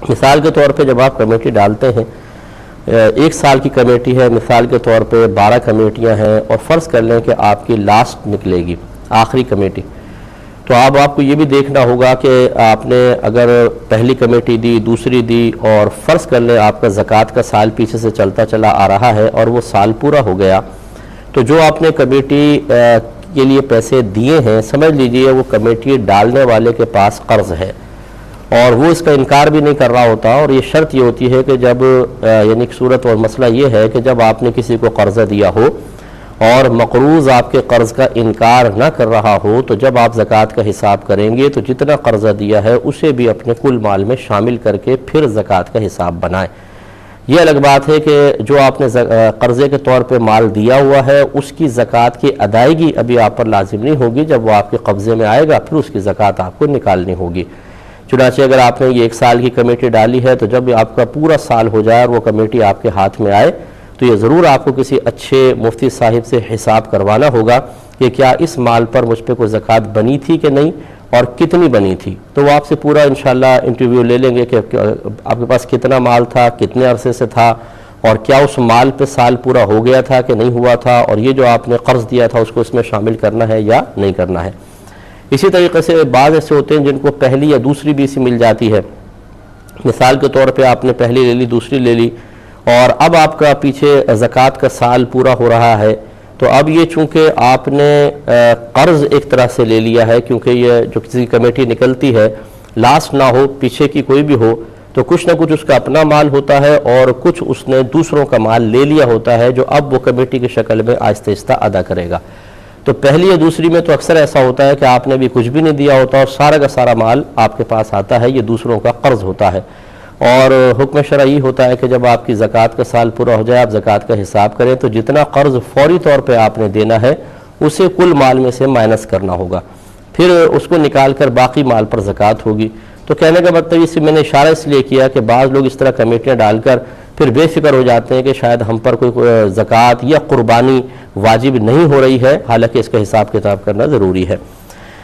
مثال کے طور پہ جب آپ کمیٹی ڈالتے ہیں، 1 سال کی کمیٹی ہے، مثال کے طور پہ 12 کمیٹیاں ہیں، اور فرض کر لیں کہ آپ کی لاسٹ نکلے گی آخری کمیٹی، تو اب آپ کو یہ بھی دیکھنا ہوگا کہ آپ نے اگر پہلی کمیٹی دی، دوسری دی، اور فرض کر لیں آپ کا زکوٰۃ کا سال پیچھے سے چلتا چلا آ رہا ہے اور وہ سال پورا ہو گیا، تو جو آپ نے کمیٹی کے لیے پیسے دیے ہیں، سمجھ لیجئے وہ کمیٹی ڈالنے والے کے پاس قرض ہے، اور وہ اس کا انکار بھی نہیں کر رہا ہوتا، اور یہ شرط یہ ہوتی ہے کہ جب یعنی صورت اور مسئلہ یہ ہے کہ جب آپ نے کسی کو قرضہ دیا ہو اور مقروض آپ کے قرض کا انکار نہ کر رہا ہو، تو جب آپ زکوٰۃ کا حساب کریں گے تو جتنا قرضہ دیا ہے اسے بھی اپنے کل مال میں شامل کر کے پھر زکوٰۃ کا حساب بنائیں۔ یہ الگ بات ہے کہ جو آپ نے قرضے کے طور پہ مال دیا ہوا ہے اس کی زکوٰۃ کی ادائیگی ابھی آپ پر لازم نہیں ہوگی، جب وہ آپ کے قبضے میں آئے گا پھر اس کی زکوٰۃ آپ کو نکالنی ہوگی۔ چنانچہ اگر آپ نے یہ 1 سال کی کمیٹی ڈالی ہے تو جب آپ کا پورا سال ہو جائے اور وہ کمیٹی آپ کے ہاتھ میں آئے تو یہ ضرور آپ کو کسی اچھے مفتی صاحب سے حساب کروانا ہوگا کہ کیا اس مال پر مجھ پہ کوئی زکوٰۃ بنی تھی کہ نہیں اور کتنی بنی تھی، تو وہ آپ سے پورا انشاءاللہ انٹرویو لے لیں گے کہ آپ کے پاس کتنا مال تھا، کتنے عرصے سے تھا، اور کیا اس مال پہ سال پورا ہو گیا تھا کہ نہیں ہوا تھا، اور یہ جو آپ نے قرض دیا تھا اس کو اس میں شامل کرنا ہے یا نہیں کرنا ہے۔ اسی طریقے سے بعض ایسے ہوتے ہیں جن کو پہلی یا دوسری بھی سی مل جاتی ہے، مثال کے طور پہ آپ نے پہلی لے لی، دوسری لے لی، اور اب آپ کا پیچھے زکوٰۃ کا سال پورا ہو رہا ہے، تو اب یہ چونکہ آپ نے قرض ایک طرح سے لے لیا ہے، کیونکہ یہ جو کسی کمیٹی نکلتی ہے لاسٹ نہ ہو پیچھے کی کوئی بھی ہو تو کچھ نہ کچھ اس کا اپنا مال ہوتا ہے اور کچھ اس نے دوسروں کا مال لے لیا ہوتا ہے جو اب وہ کمیٹی کی شکل میں آہستہ آہستہ ادا کرے گا۔ تو پہلی یا دوسری میں تو اکثر ایسا ہوتا ہے کہ آپ نے بھی کچھ بھی نہیں دیا ہوتا اور سارا کا سارا مال آپ کے پاس آتا ہے، یہ دوسروں کا قرض ہوتا ہے، اور حکم شرعی ہوتا ہے کہ جب آپ کی زکوٰۃ کا سال پورا ہو جائے آپ زکوٰۃ کا حساب کریں تو جتنا قرض فوری طور پہ آپ نے دینا ہے اسے کل مال میں سے مائنس کرنا ہوگا، پھر اس کو نکال کر باقی مال پر زکوٰۃ ہوگی۔ تو کہنے کا مطلب اس سے میں نے اشارہ اس لیے کیا کہ بعض لوگ اس طرح کمیٹیاں ڈال کر پھر بے فکر ہو جاتے ہیں کہ شاید ہم پر کوئی زکوٰۃ یا قربانی واجب نہیں ہو رہی ہے، حالانکہ اس کا حساب کتاب کرنا ضروری ہے۔